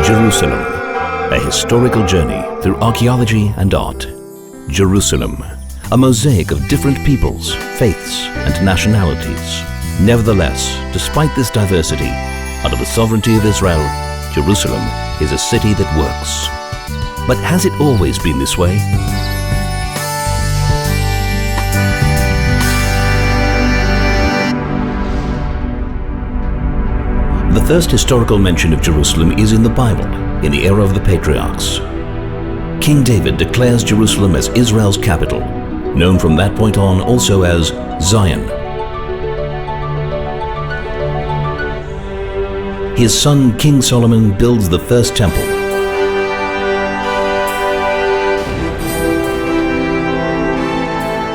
Jerusalem, a historical journey through archaeology and art. Jerusalem, a mosaic of different peoples, faiths, and nationalities. Nevertheless, despite this diversity, under the sovereignty of Israel, Jerusalem is a city that works. But has it always been this way? The first historical mention of Jerusalem is in the Bible, in the era of the patriarchs. King David declares Jerusalem as Israel's capital, known from that point on also as Zion. His son King Solomon builds the first temple.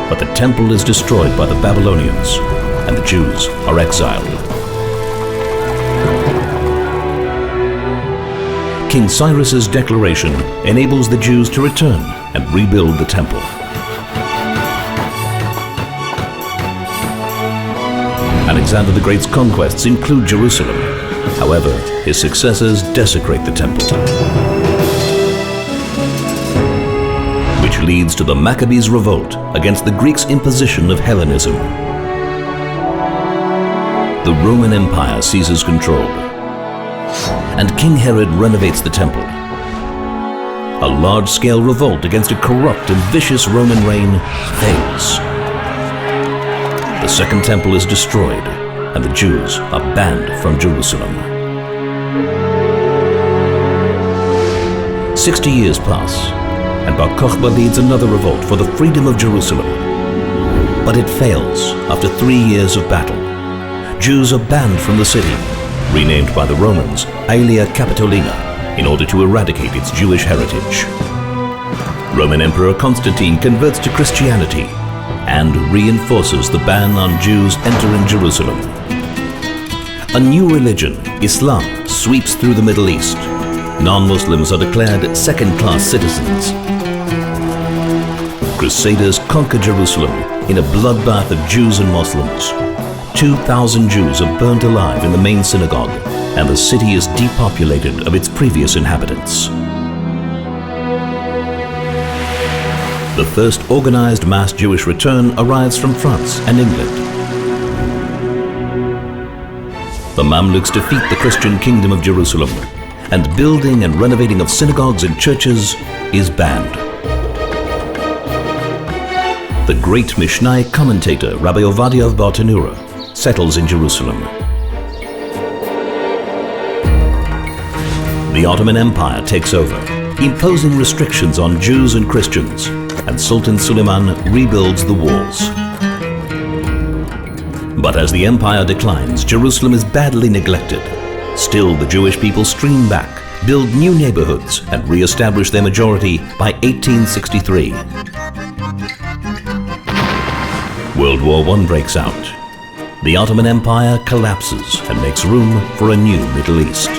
But the temple is destroyed by the Babylonians, and the Jews are exiled. King Cyrus's declaration enables the Jews to return and rebuild the temple. Alexander the Great's conquests include Jerusalem. However, his successors desecrate the temple, which leads to the Maccabees' revolt against the Greeks' imposition of Hellenism. The Roman Empire seizes control, and King Herod renovates the temple. A large-scale revolt against a corrupt and vicious Roman reign fails. The Second Temple is destroyed, and the Jews are banned from Jerusalem. 60 years pass, and Bar Kokhba leads another revolt for the freedom of Jerusalem. But it fails after 3 years of battle. Jews are banned from the city, renamed by the Romans Aelia Capitolina, in order to eradicate its Jewish heritage. Roman Emperor Constantine converts to Christianity and reinforces the ban on Jews entering Jerusalem. A new religion, Islam, sweeps through the Middle East. Non-Muslims are declared second-class citizens. Crusaders conquer Jerusalem in a bloodbath of Jews and Muslims. 2,000 Jews are burnt alive in the main synagogue, and the city is depopulated of its previous inhabitants. The first organized mass Jewish return arrives from France and England. The Mamluks defeat the Christian kingdom of Jerusalem, and building and renovating of synagogues and churches is banned. The great Mishnai commentator Rabbi Ovadia of Bartanura settles in Jerusalem. The Ottoman Empire takes over, imposing restrictions on Jews and Christians, and Sultan Suleiman rebuilds the walls. But as the empire declines, Jerusalem is badly neglected. Still, the Jewish people stream back, build new neighborhoods, and re-establish their majority by 1863. World War I breaks out. The Ottoman Empire collapses and makes room for a new Middle East.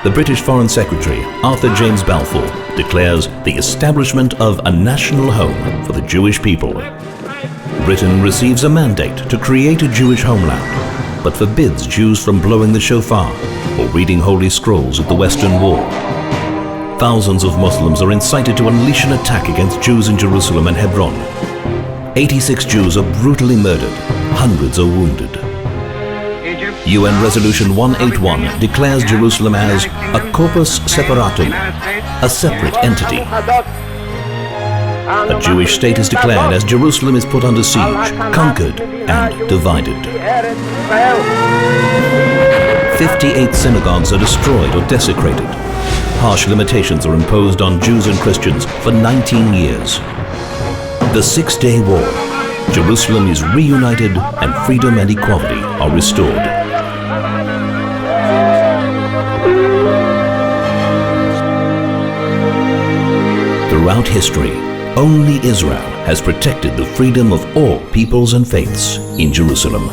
The British Foreign Secretary, Arthur James Balfour, declares the establishment of a national home for the Jewish people. Britain receives a mandate to create a Jewish homeland, but forbids Jews from blowing the shofar or reading holy scrolls at the Western Wall. Thousands of Muslims are incited to unleash an attack against Jews in Jerusalem and Hebron. 86 Jews are brutally murdered, hundreds are wounded. UN Resolution 181 declares Jerusalem as a corpus separatum, a separate entity. A Jewish state is declared as Jerusalem is put under siege, conquered, and divided. 58 synagogues are destroyed or desecrated. Harsh limitations are imposed on Jews and Christians for 19 years. The Six-Day War. Jerusalem is reunited and freedom and equality are restored. Throughout history, only Israel has protected the freedom of all peoples and faiths in Jerusalem.